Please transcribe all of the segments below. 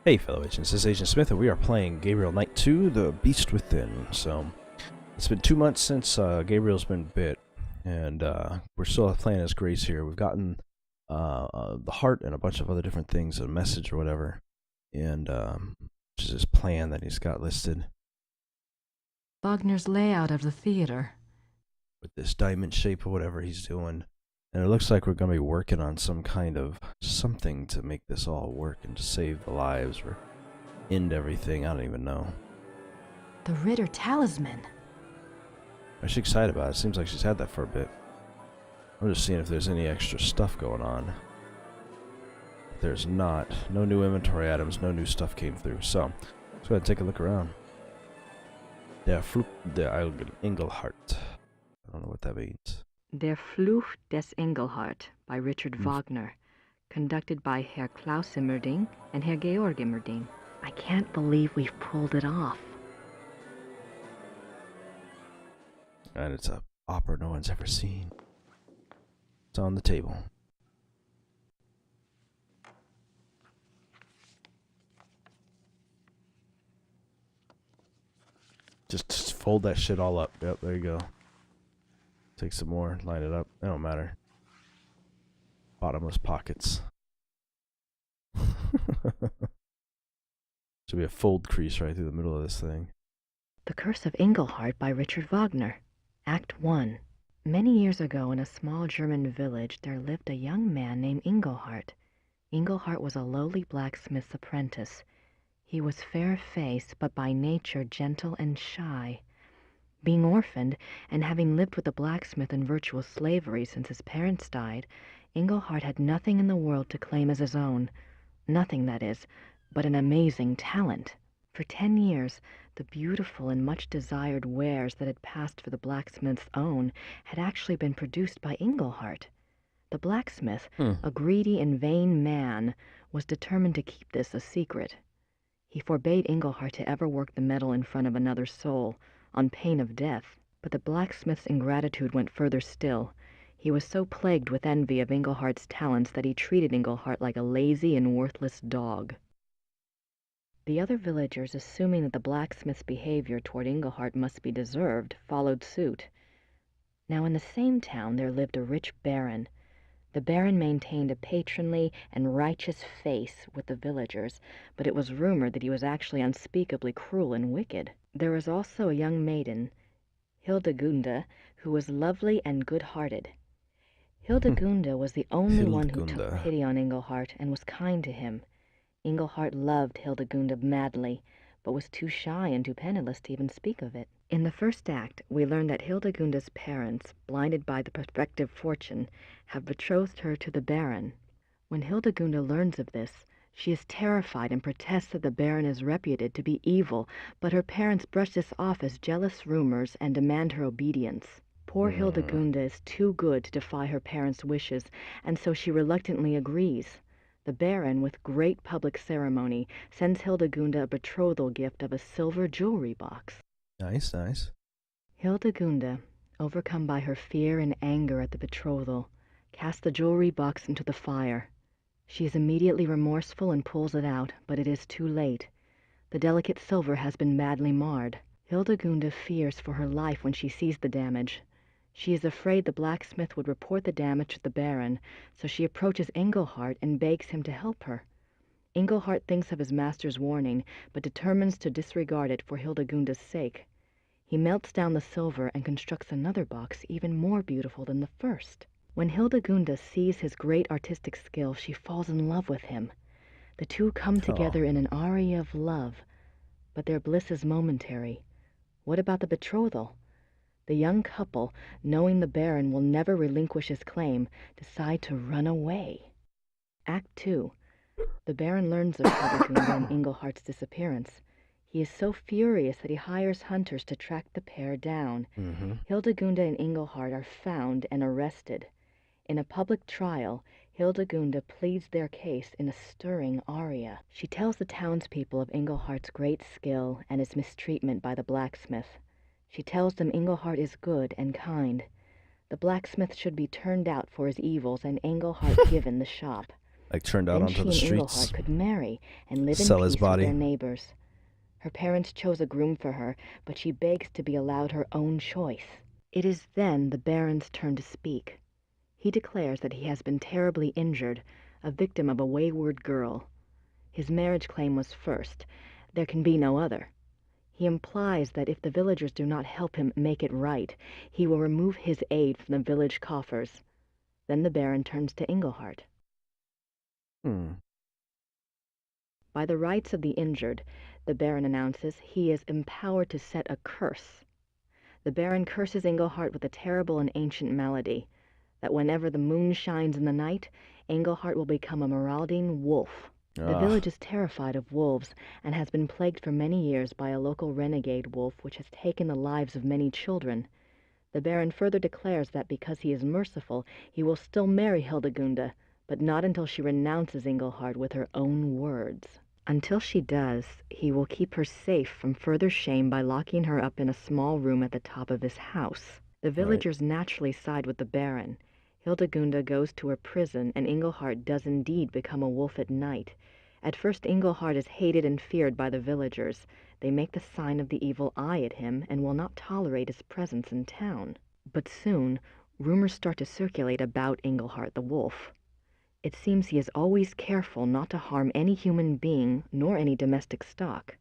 Hey fellow agents, this is Agent Smith and we are playing Gabriel Knight 2, The Beast Within. So, it's been 2 months since Gabriel's been bit, and we're still playing as Grace here. We've gotten the heart and a bunch of other different things, a message or whatever, and which is his plan that he's got listed. Wagner's layout of the theater. With this diamond shape or whatever he's doing. And it looks like we're going to be working on some kind of something to make this all work and to save the lives or end everything. I don't even know. The Ritter talisman. I'm actually excited about it. Seems like she's had that for a bit. I'm just seeing if there's any extra stuff going on. There's not. No new inventory items, no new stuff came through. So, let's go ahead and take a look around. Der Flug der Engelhart. I don't know what that means. Der Fluch des Engelhart by Richard Wagner, conducted by Herr Klaus Immerding and Herr Georg Immerding. I can't believe we've pulled it off. And it's a opera no one's ever seen. It's on the table. Just fold that shit all up. Yep, there you go. Take some more, line it up. It don't matter. Bottomless pockets. Should be a fold crease right through the middle of this thing. The Curse of Engelhart by Richard Wagner. Act 1. Many years ago in a small German village there lived a young man named Engelhart. Engelhart was a lowly blacksmith's apprentice. He was fair-faced, but by nature gentle and shy. Being orphaned, and having lived with the blacksmith in virtual slavery since his parents died, Engelhart had nothing in the world to claim as his own. Nothing, that is, but an amazing talent. For 10 years, the beautiful and much-desired wares that had passed for the blacksmith's own had actually been produced by Engelhart. The blacksmith, a greedy and vain man, was determined to keep this a secret. He forbade Engelhart to ever work the metal in front of another soul, on pain of death. But the blacksmith's ingratitude went further still. He was so plagued with envy of Engelhart's talents that he treated Engelhart like a lazy and worthless dog. The other villagers, assuming that the blacksmith's behavior toward Engelhart must be deserved, followed suit. Now in the same town there lived a rich baron. The baron maintained a patronly and righteous face with the villagers, but it was rumored that he was actually unspeakably cruel and wicked. There was also a young maiden, Hildegunde, who was lovely and good-hearted. Hildegunde was the only one who took pity on Engelhart and was kind to him. Engelhart loved Hildegunde madly, but was too shy and too penniless to even speak of it. In the first act, we learn that Hildegunde's parents, blinded by the prospective fortune, have betrothed her to the Baron. When Hildegunde learns of this, she is terrified and protests that the Baron is reputed to be evil, but her parents brush this off as jealous rumors and demand her obedience. Poor Hildegunde is too good to defy her parents' wishes, and so she reluctantly agrees. The Baron, with great public ceremony, sends Hildegunde a betrothal gift of a silver jewelry box. Nice, nice. Hildegunde, overcome by her fear and anger at the betrothal, casts the jewelry box into the fire. She is immediately remorseful and pulls it out, but it is too late. The delicate silver has been badly marred. Hildegunde fears for her life when she sees the damage. She is afraid the blacksmith would report the damage to the Baron, so she approaches Engelhart and begs him to help her. Engelhart thinks of his master's warning, but determines to disregard it for Hildegunde's sake. He melts down the silver and constructs another box even more beautiful than the first. When Hildegunde sees his great artistic skill, she falls in love with him. The two come together in an aria of love, but their bliss is momentary. What about the betrothal? The young couple, knowing the Baron will never relinquish his claim, decide to run away. Act 2. The Baron learns of Hildegunde and Engelhart's disappearance. He is so furious that he hires hunters to track the pair down. Hildegunde and Engelhart are found and arrested. In a public trial, Hildegunde pleads their case in a stirring aria. She tells the townspeople of Engelhart's great skill and his mistreatment by the blacksmith. She tells them Engelhart is good and kind. The blacksmith should be turned out for his evils and Engelhart given the shop. Like turned out Then onto she the and streets, Engelhart could marry and live in sell his peace with body. their neighbors. Her parents chose a groom for her, but she begs to be allowed her own choice. It is then the Baron's turn to speak. He declares that he has been terribly injured, a victim of a wayward girl. His marriage claim was first. There can be no other. He implies that if the villagers do not help him make it right, he will remove his aid from the village coffers. Then the Baron turns to Engelhart. By the rights of the injured, the Baron announces, he is empowered to set a curse. The Baron curses Engelhart with a terrible and ancient malady, that whenever the moon shines in the night, Engelhart will become a marauding wolf. The village is terrified of wolves and has been plagued for many years by a local renegade wolf which has taken the lives of many children. The Baron further declares that because he is merciful, he will still marry Hildegunde, but not until she renounces Engelhart with her own words. Until she does, he will keep her safe from further shame by locking her up in a small room at the top of his house. The villagers naturally side with the Baron. Hildegunde goes to her prison, and Engelhart does indeed become a wolf at night. At first Engelhart is hated and feared by the villagers. They make the sign of the evil eye at him and will not tolerate his presence in town. But soon, rumors start to circulate about Engelhart the wolf. It seems he is always careful not to harm any human being nor any domestic stock.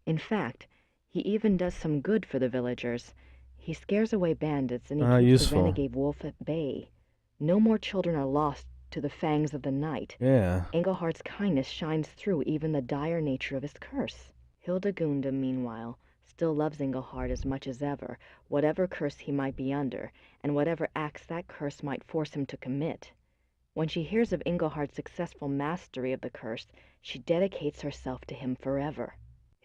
In fact, he even does some good for the villagers. He scares away bandits and he keeps the renegade wolf at bay. No more children are lost to the fangs of the night. Yeah. Engelhart's kindness shines through even the dire nature of his curse. Hildegunde, meanwhile, still loves Engelhart as much as ever, whatever curse he might be under, and whatever acts that curse might force him to commit. When she hears of Engelhart's successful mastery of the curse, she dedicates herself to him forever.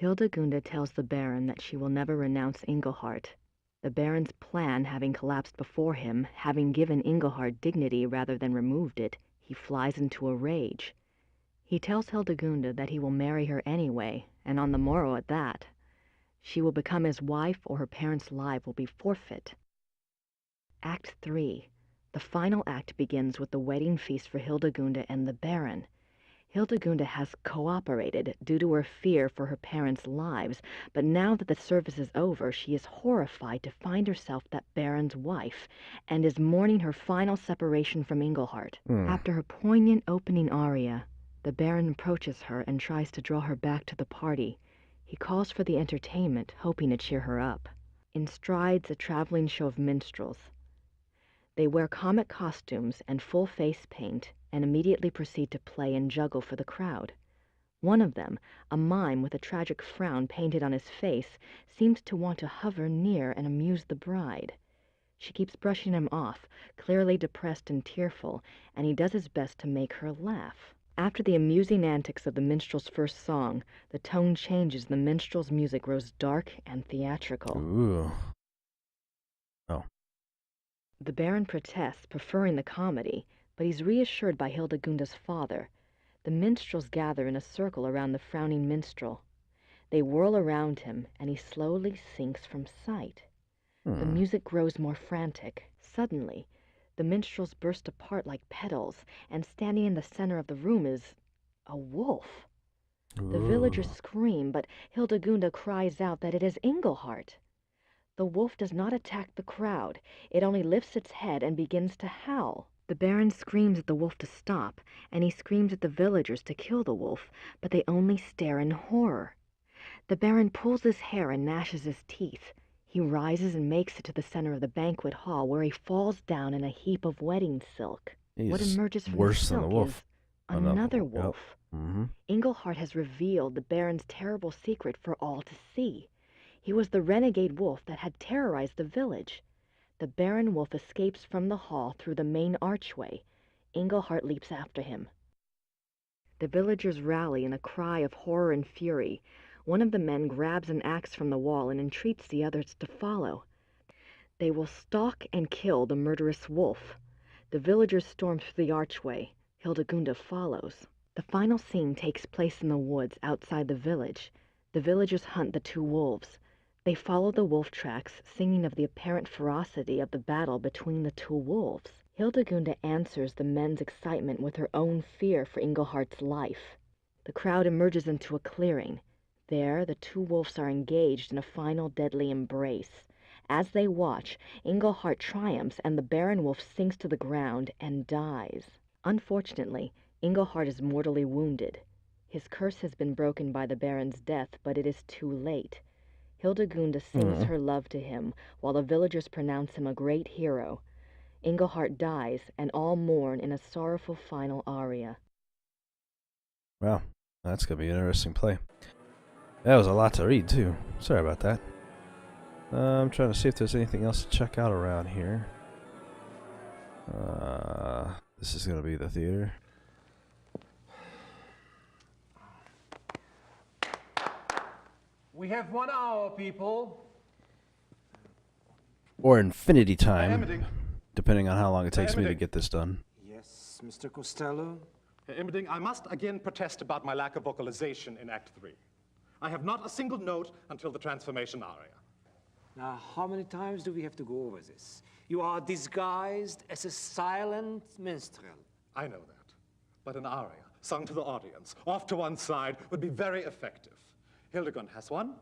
Hildegunde tells the Baron that she will never renounce Engelhart. The Baron's plan having collapsed before him, having given Engelhart dignity rather than removed it, he flies into a rage. He tells Hildegunde that he will marry her anyway, and on the morrow at that. She will become his wife or her parents' lives will be forfeit. Act 3. The final act begins with the wedding feast for Hildegunde and the Baron. Hildegunde has cooperated due to her fear for her parents' lives, but now that the service is over, she is horrified to find herself that Baron's wife, and is mourning her final separation from Engelhart. After her poignant opening aria, the Baron approaches her and tries to draw her back to the party. He calls for the entertainment, hoping to cheer her up. In strides a traveling show of minstrels. They wear comic costumes and full face paint and immediately proceed to play and juggle for the crowd. One of them, a mime with a tragic frown painted on his face, seems to want to hover near and amuse the bride. She keeps brushing him off, clearly depressed and tearful, and he does his best to make her laugh. After the amusing antics of the minstrel's first song, the tone changes and the minstrel's music grows dark and theatrical. Ooh. Oh. The Baron protests, preferring the comedy, but he's reassured by Hildegunde's father. The minstrels gather in a circle around the frowning minstrel. They whirl around him, and he slowly sinks from sight. The music grows more frantic. Suddenly, the minstrels burst apart like petals, and standing in the center of the room is a wolf. The villagers scream, but Hildegunde cries out that it is Engelhart. The wolf does not attack the crowd. It only lifts its head and begins to howl. The Baron screams at the wolf to stop, and he screams at the villagers to kill the wolf, but they only stare in horror. The Baron pulls his hair and gnashes his teeth. He rises and makes it to the center of the banquet hall, where he falls down in a heap of wedding silk. What emerges from the silk is another wolf. Engelhart has revealed the Baron's terrible secret for all to see. He was the renegade wolf that had terrorized the village. The Baron wolf escapes from the hall through the main archway. Engelhart leaps after him. The villagers rally in a cry of horror and fury. One of the men grabs an axe from the wall and entreats the others to follow. They will stalk and kill the murderous wolf. The villagers storm through the archway. Hildegunde follows. The final scene takes place in the woods outside the village. The villagers hunt the two wolves. They follow the wolf tracks, singing of the apparent ferocity of the battle between the two wolves. Hildegunda answers the men's excitement with her own fear for Inglehart's life. The crowd emerges into a clearing. There, the two wolves are engaged in a final deadly embrace. As they watch, Inglehart triumphs and the Baron Wolf sinks to the ground and dies. Unfortunately, Inglehart is mortally wounded. His curse has been broken by the Baron's death, but it is too late. Hildegunda sings her love to him, while the villagers pronounce him a great hero. Inglehart dies, and all mourn in a sorrowful final aria. Wow, that's gonna be an interesting play. That was a lot to read, too. Sorry about that. I'm trying to see if there's anything else to check out around here. This is gonna be the theater. We have 1 hour, people. Or infinity time, depending on how long it takes me to get this done. Yes, Mr. Costello? Herr Immerding, I must again protest about my lack of vocalization in Act 3. I have not a single note until the transformation aria. Now, how many times do we have to go over this? You are disguised as a silent minstrel. I know that. But an aria, sung to the audience, off to one side, would be very effective. Hildegund has one.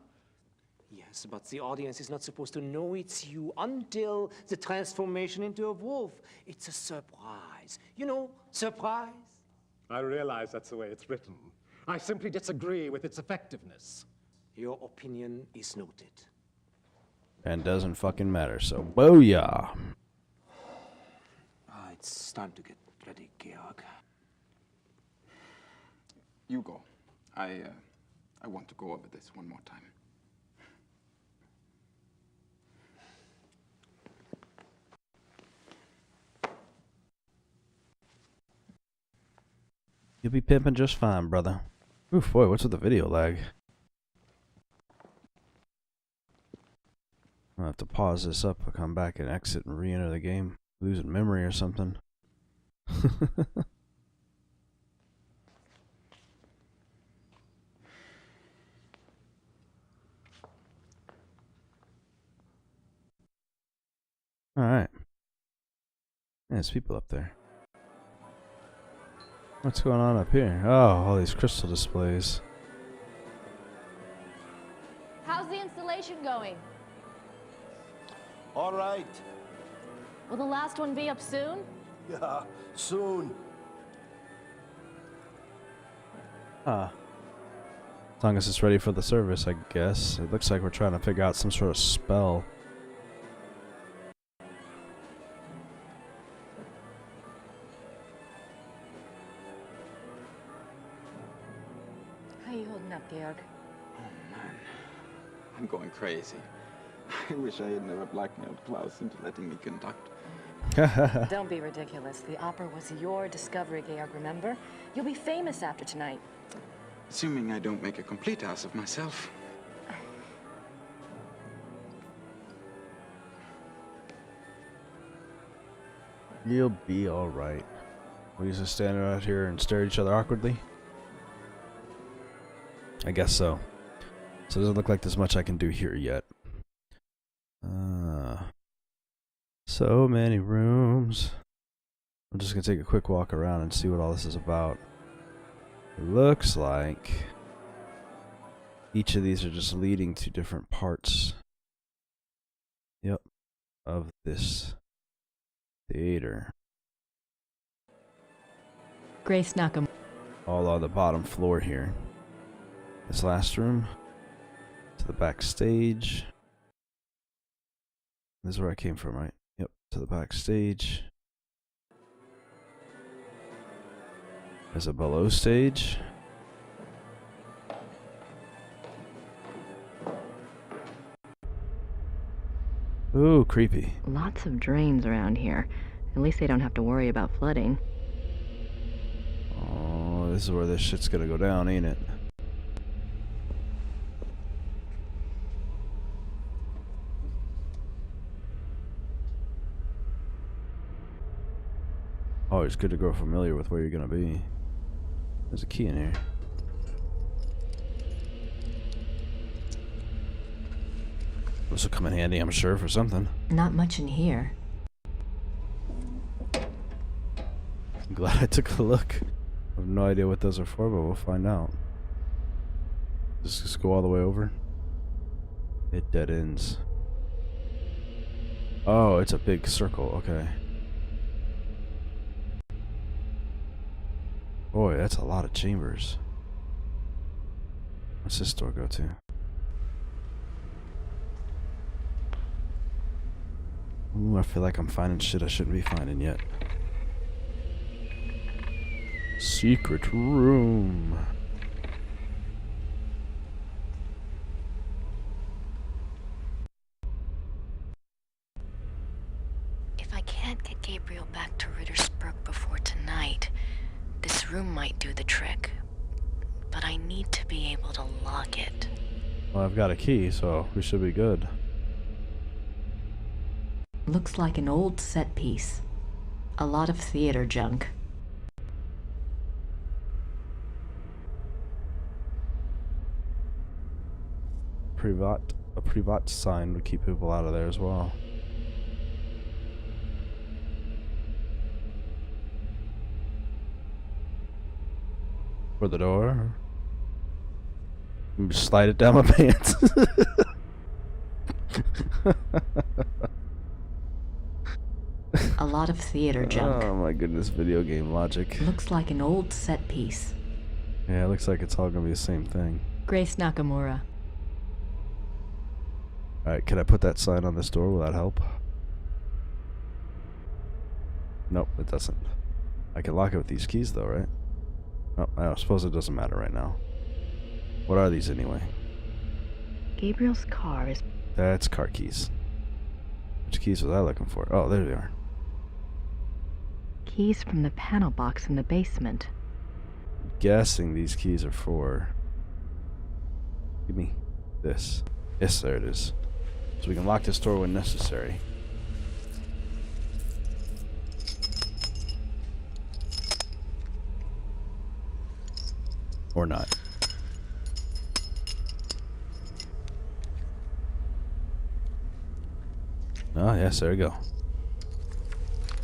Yes, but the audience is not supposed to know it's you until the transformation into a wolf. It's a surprise. You know, surprise. I realize that's the way it's written. I simply disagree with its effectiveness. Your opinion is noted. And doesn't fucking matter, so booyah! It's time to get ready, Georg. You go. I want to go over this one more time. You'll be pimping just fine, brother. Oof, boy, what's with the video lag? I'll have to pause this up, come back and exit and re-enter the game. Losing memory or something. Alright. There's people up there. What's going on up here? Oh, all these crystal displays. How's the installation going? All right. Will the last one be up soon? Yeah, soon. As long as it's ready for the service, I guess. It looks like we're trying to figure out some sort of spell. How are you holding up, Georg? Oh, man. I'm going crazy. I wish I had never blackmailed Klaus into letting me conduct. Don't be ridiculous. The opera was your discovery, Georg, remember? You'll be famous after tonight. Assuming I don't make a complete ass of myself. You'll be alright. We just stand out here and stare at each other awkwardly? I guess so. So it doesn't look like there's much I can do here yet. So many rooms. I'm just gonna take a quick walk around and see what all this is about. It looks like each of these are just leading to different parts. Yep. Of this theater. Grace Knockham. All on the bottom floor here. This last room. To the backstage. This is where I came from, right? Yep, to the backstage. There's a below stage. Ooh, creepy. Lots of drains around here. At least they don't have to worry about flooding. Oh, this is where this shit's gonna go down, ain't it? Oh, it's good to grow familiar with where you're gonna be. There's a key in here. This will come in handy, I'm sure, for something. Not much in here. I'm glad I took a look. I have no idea what those are for, but we'll find out. Just go all the way over. It dead ends. Oh, it's a big circle. Okay. Boy, that's a lot of chambers. What's this door go to? Ooh, I feel like I'm finding shit I shouldn't be finding yet. Secret room. If I can't get Gabriel back to Rittersburg before tonight, this room might do the trick. But I need to be able to lock it. Well, I've got a key, so we should be good. Looks like an old set piece. A lot of theater junk. A privat sign would keep people out of there as well. For the door. Just slide it down my pants. A lot of theater junk. Oh my goodness, video game logic. Looks like an old set piece. Yeah, it looks like it's all gonna be the same thing. Grace Nakamura. Alright, can I put that sign on this door? Will that help? Nope, it doesn't. I can lock it with these keys though, right? Oh, I suppose it doesn't matter right now. What are these anyway? Gabriel's car is... That's car keys. Which keys was I looking for? Oh, there they are. keys from the panel box in the basement. Guessing these keys are for... Give me this. Yes, there it is. So we can lock this door when necessary. Or not. Oh, yes, there we go.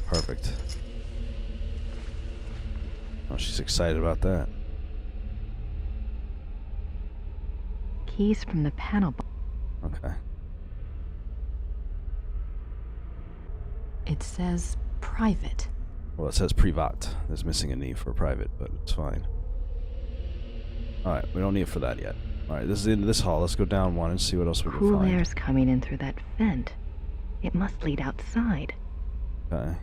Perfect. Oh, she's excited about that. Keys from the panel box. Okay. It says private. Well, it says privat. There's missing a knee for private, but it's fine. Alright, we don't need it for that yet. Alright, this is the end of this hall. Let's go down one and see what else we can Cool find. air's coming in through that vent. It must lead outside. Okay.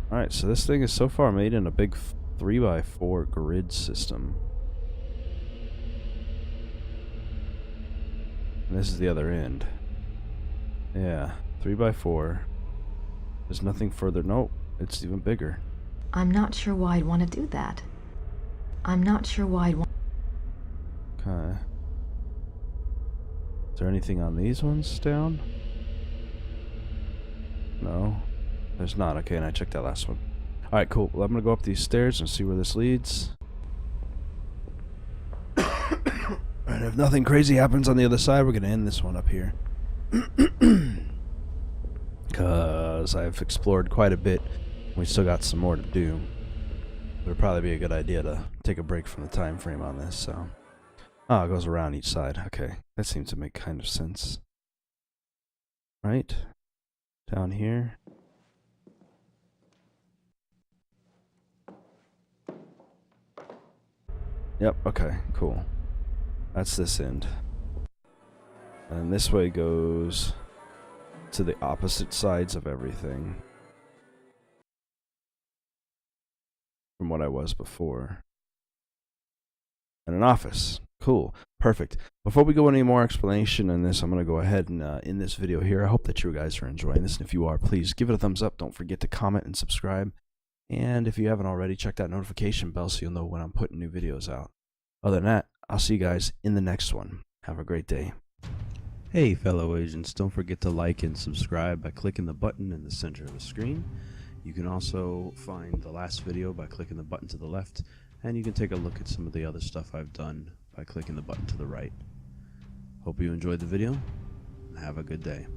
Alright, so this thing is so far made in a big 3x4 grid system. And this is the other end. Yeah, 3x4. There's nothing further. Nope, it's even bigger. I'm not sure why I'd want to do that. I'm not sure why I'd want... Okay. Is there anything on these ones down? No. There's not. Okay, and I checked that last one. Alright, cool. Well, I'm gonna go up these stairs and see where this leads. And if nothing crazy happens on the other side, we're gonna end this one up here. Because I've explored quite a bit. We still got some more to do. It would probably be a good idea to take a break from the time frame on this, so... Oh, it goes around each side. Okay, that seems to make kind of sense. Right? Down here. Yep, okay, cool. That's this end. And this way goes to the opposite sides of everything from what I was before. And an office. Cool. Perfect. Before we go any more explanation on this, I'm going to go ahead and end this video here. I hope that you guys are enjoying this. And if you are, please give it a thumbs up. Don't forget to comment and subscribe. And if you haven't already, check that notification bell so you'll know when I'm putting new videos out. Other than that, I'll see you guys in the next one. Have a great day. Hey, fellow agents. Don't forget to like and subscribe by clicking the button in the center of the screen. You can also find the last video by clicking the button to the left. And you can take a look at some of the other stuff I've done by clicking the button to the right. Hope you enjoyed the video, and have a good day.